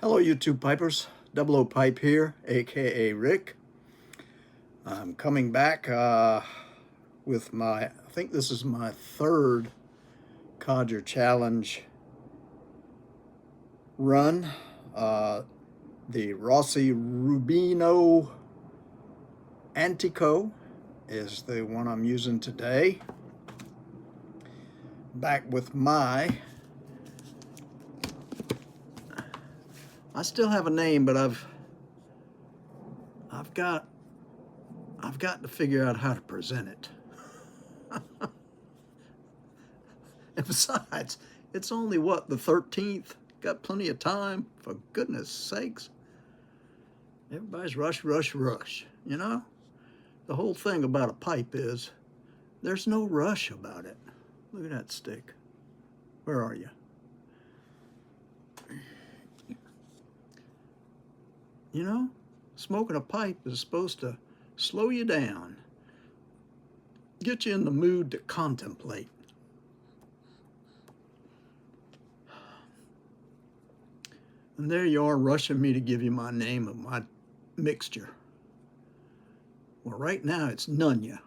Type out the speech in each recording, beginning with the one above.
Hello, YouTube Pipers. Double O Pipe here, aka Rick. I'm coming back with I think this is my third Codger Challenge run. The Rossi Rubino Antico is the one I'm using today. Back with I still have a name, but I've got to figure out how to present it. And besides, it's only the 13th. Got plenty of time, for goodness sakes. Everybody's rush, rush, rush, you know? The whole thing about a pipe is there's no rush about it. Look at that stick. Where are you? You know, smoking a pipe is supposed to slow you down, get you in the mood to contemplate. And there you are rushing me to give you my name of my mixture. Well, right now it's none ya.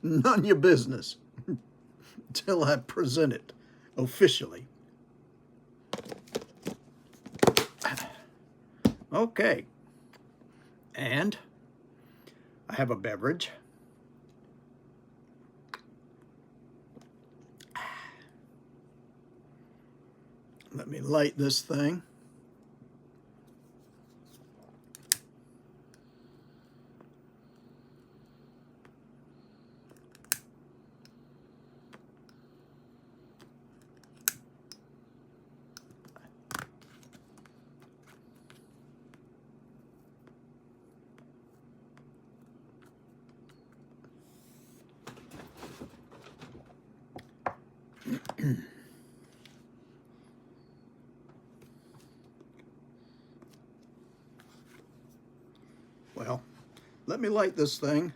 None your business until I present it officially. Okay. And I have a beverage. Let me light this thing. Well, let me light this thing.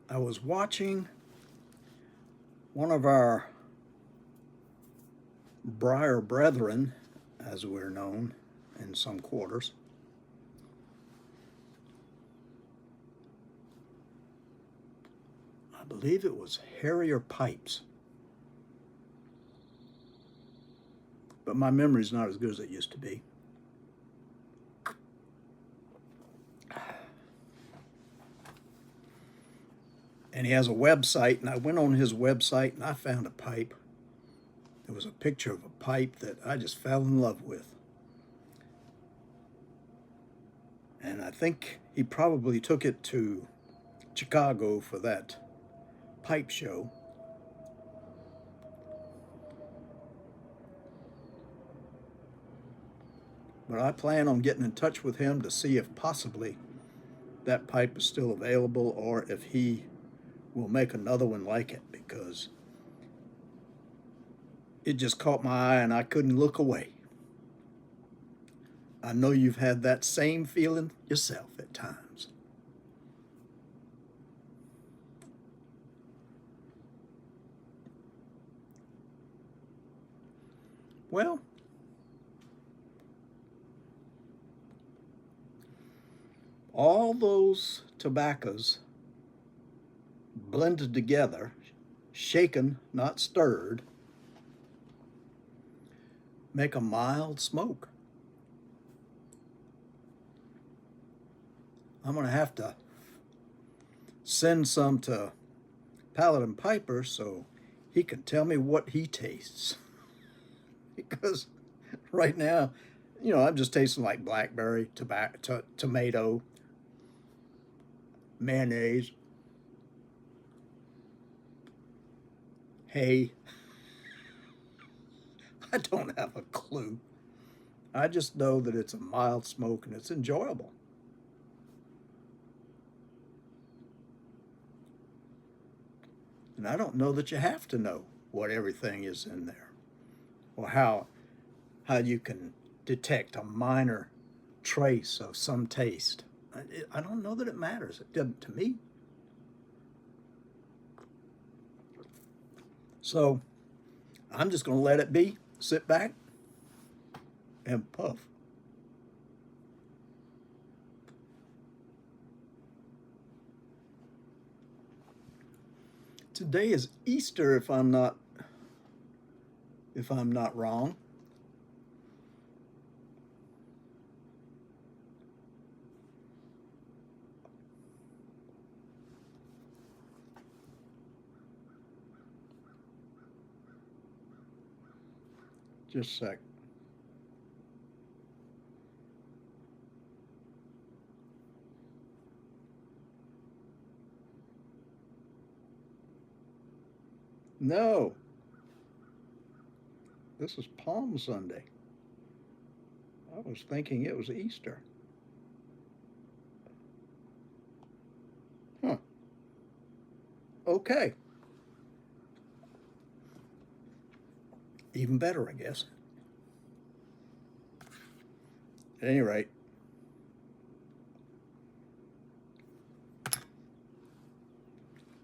I was watching one of our Briar brethren, as we're known in some quarters, I believe it was Harrier Pipes, but my memory's not as good as it used to be. And he has a website, and I went on his website and I found a pipe. It was a picture of a pipe that I just fell in love with. And I think he probably took it to Chicago for that pipe show. But I plan on getting in touch with him to see if possibly that pipe is still available or if he will make another one like it, because it just caught my eye and I couldn't look away. I know you've had that same feeling yourself at times. Well, all those tobaccos blended together, shaken, not stirred, make a mild smoke. I'm going to have to send some to Paladin Piper so he can tell me what he tastes. Because right now, you know, I'm just tasting like blackberry, tomato, mayonnaise, hay. I don't have a clue. I just know that it's a mild smoke and it's enjoyable. And I don't know that you have to know what everything is in there. or how you can detect a minor trace of some taste. I don't know that it matters. It doesn't to me. So I'm just going to let it be, sit back and puff. Today is Easter, if I'm not wrong. Just a sec. No, this is Palm Sunday. I was thinking it was Easter. Huh. Okay. Even better, I guess. At any rate,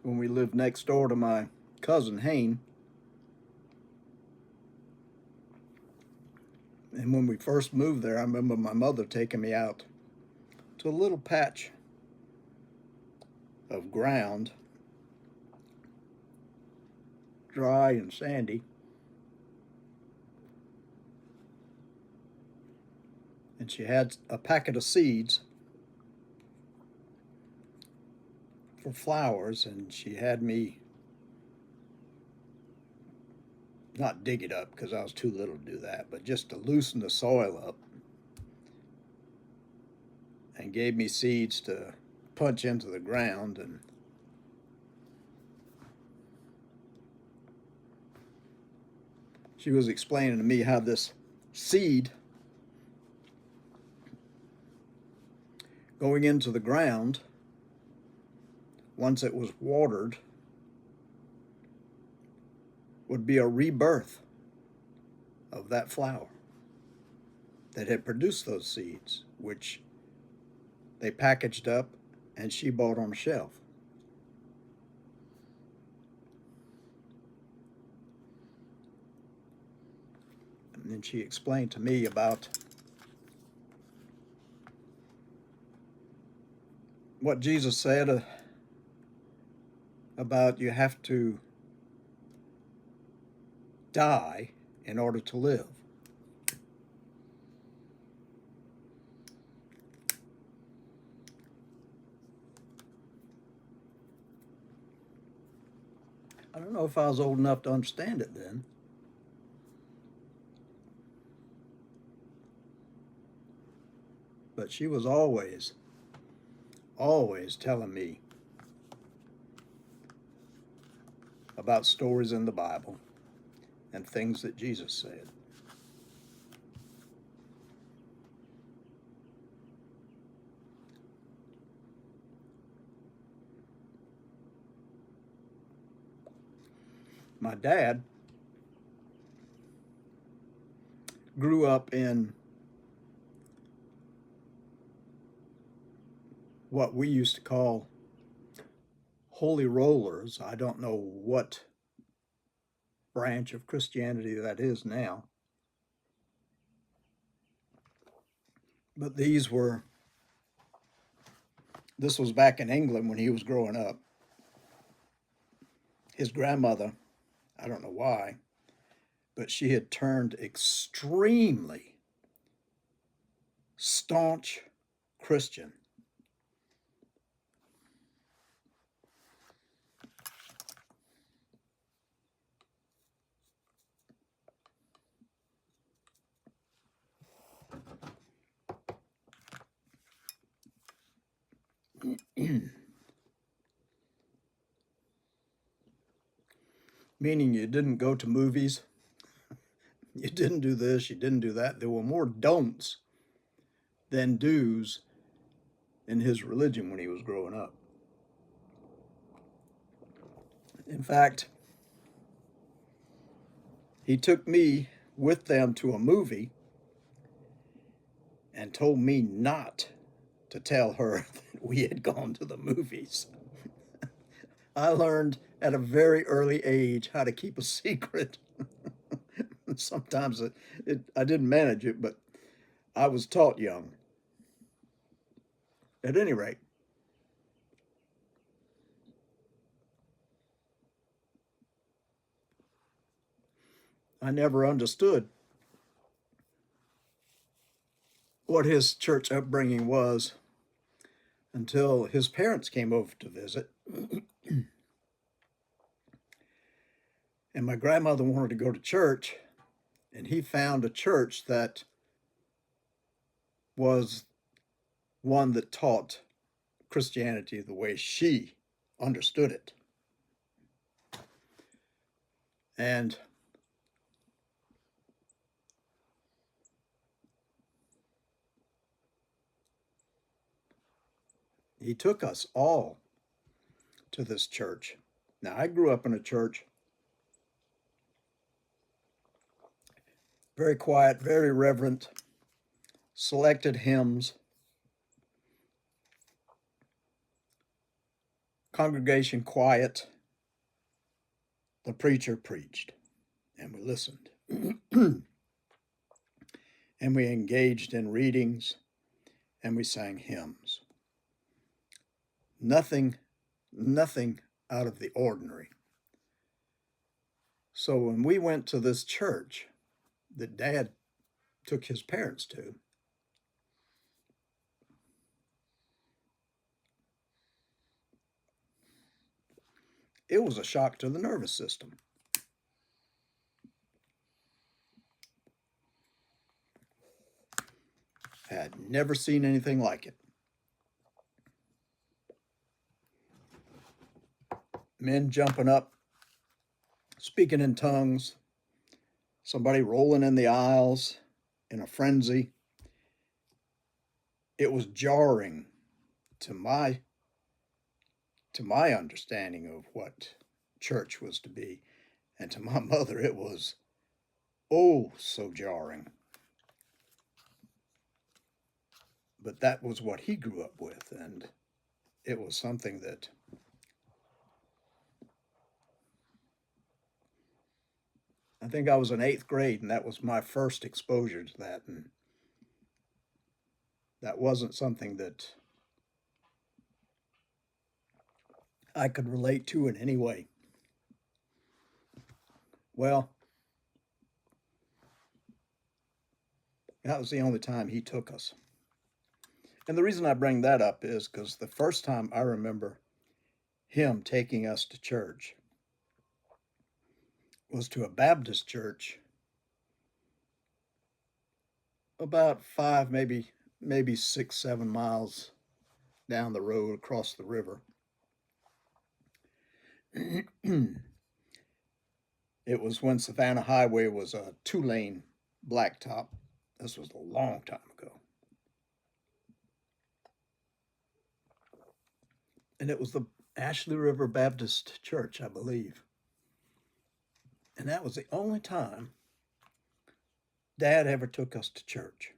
when we lived next door to my cousin Hayne, and when we first moved there, I remember my mother taking me out to a little patch of ground, dry and sandy, and she had a packet of seeds for flowers, and she had me not dig it up because I was too little to do that, but just to loosen the soil up, and gave me seeds to punch into the ground. And she was explaining to me how this seed going into the ground, once it was watered, would be a rebirth of that flower that had produced those seeds, which they packaged up and she bought on a shelf. And then she explained to me about what Jesus said about you have to die in order to live. I don't know if I was old enough to understand it then. But she was always telling me about stories in the Bible and things that Jesus said. My dad grew up in what we used to call holy rollers. I don't know what branch of Christianity that is now. But this was back in England when he was growing up. His grandmother, I don't know why, but she had turned extremely staunch Christian. Meaning you didn't go to movies, you didn't do this, you didn't do that. There were more don'ts than do's in his religion when he was growing up. In fact, he took me with them to a movie and told me not to tell her that we had gone to the movies. I learned at a very early age how to keep a secret. Sometimes I didn't manage it, but I was taught young. At any rate, I never understood what his church upbringing was until his parents came over to visit. And my grandmother wanted to go to church, and he found a church that was one that taught Christianity the way she understood it. And he took us all to this church. Now, I grew up in a church, very quiet, very reverent, selected hymns, congregation quiet. The preacher preached, and we listened. And we engaged in readings, and we sang hymns. Nothing out of the ordinary. So when we went to this church that Dad took his parents to, it was a shock to the nervous system. Had never seen anything like it. Men jumping up, speaking in tongues, somebody rolling in the aisles in a frenzy. It was jarring to my understanding of what church was to be. And to my mother, it was oh so jarring. But that was what he grew up with, and it was something that I think I was in 8th grade, and that was my first exposure to that. And that wasn't something that I could relate to in any way. Well, that was the only time he took us. And the reason I bring that up is because the first time I remember him taking us to church was to a Baptist church about 5, maybe 6, 7 miles down the road across the river. It was when Savannah Highway was a 2-lane blacktop. This was a long time ago. And it was the Ashley River Baptist Church, I believe. And that was the only time Dad ever took us to church.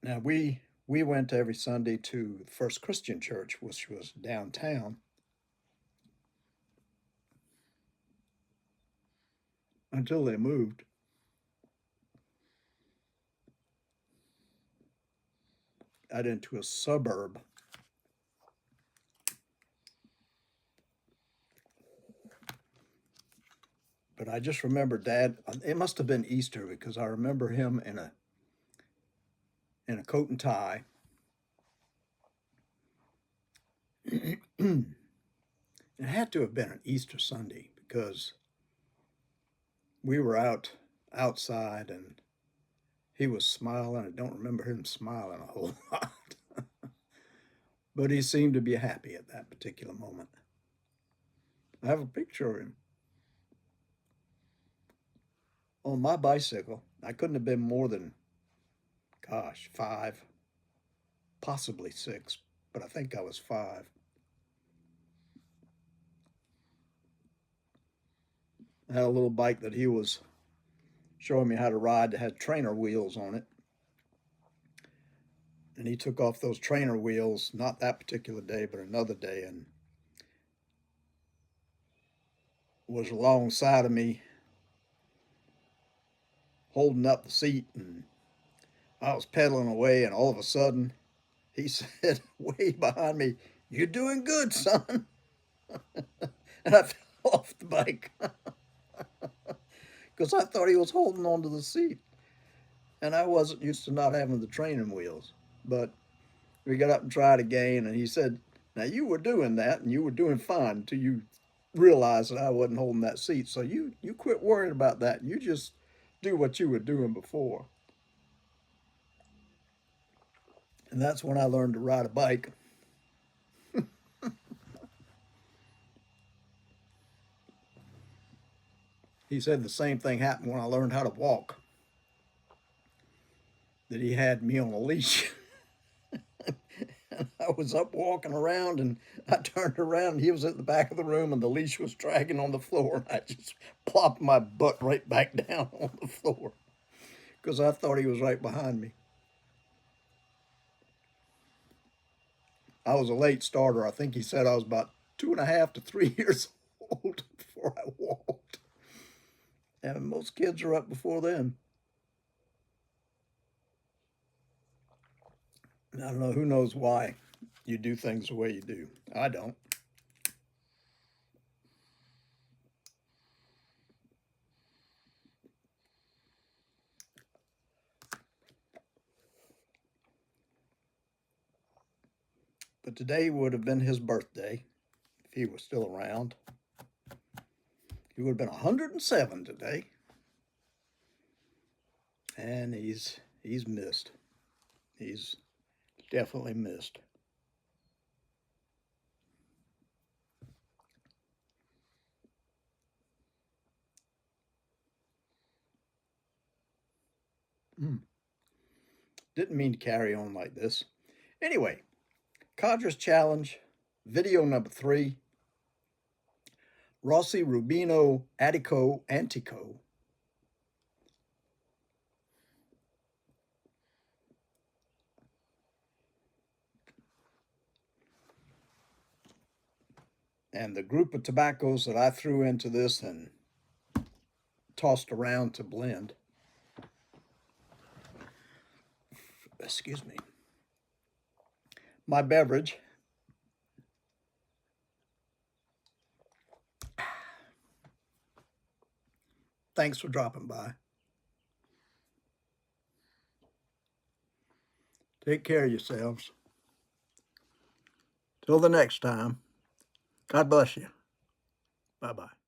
Now, we went every Sunday to the First Christian Church, which was downtown. Until they moved. Out into a suburb. But I just remember Dad, it must have been Easter because I remember him in a coat and tie. It had to have been an Easter Sunday because we were outside and he was smiling. I don't remember him smiling a whole lot. But he seemed to be happy at that particular moment. I have a picture of him on my bicycle. I couldn't have been more than, 5, possibly 6, but I think I was 5. I had a little bike that he was showing me how to ride that had trainer wheels on it. And he took off those trainer wheels, not that particular day, but another day, and was alongside of me holding up the seat. And I was pedaling away, and all of a sudden, he said, way behind me, "You're doing good, son." And I fell off the bike because I thought he was holding onto the seat. And I wasn't used to not having the training wheels. But we got up and tried again, and he said, "Now you were doing that, and you were doing fine until you realized that I wasn't holding that seat. So you quit worrying about that. You just do what you were doing before." And that's when I learned to ride a bike. He said the same thing happened when I learned how to walk, that he had me on a leash. And I was up walking around, and I turned around and he was at the back of the room and the leash was dragging on the floor, and I just plopped my butt right back down on the floor because I thought he was right behind me. I was a late starter. I think he said I was about 2.5 to 3 years old before I walked. And most kids are up before then. I don't know, who knows why you do things the way you do. I don't. But today would have been his birthday if he was still around. He would have been 107 today. And he's missed. He's definitely missed. Didn't mean to carry on like this. Anyway, Codger's Challenge, video number 3. Rossi Rubino Attico Antico. And the group of tobaccos that I threw into this and tossed around to blend. Excuse me. My beverage. Thanks for dropping by. Take care of yourselves. Till the next time, God bless you. Bye-bye.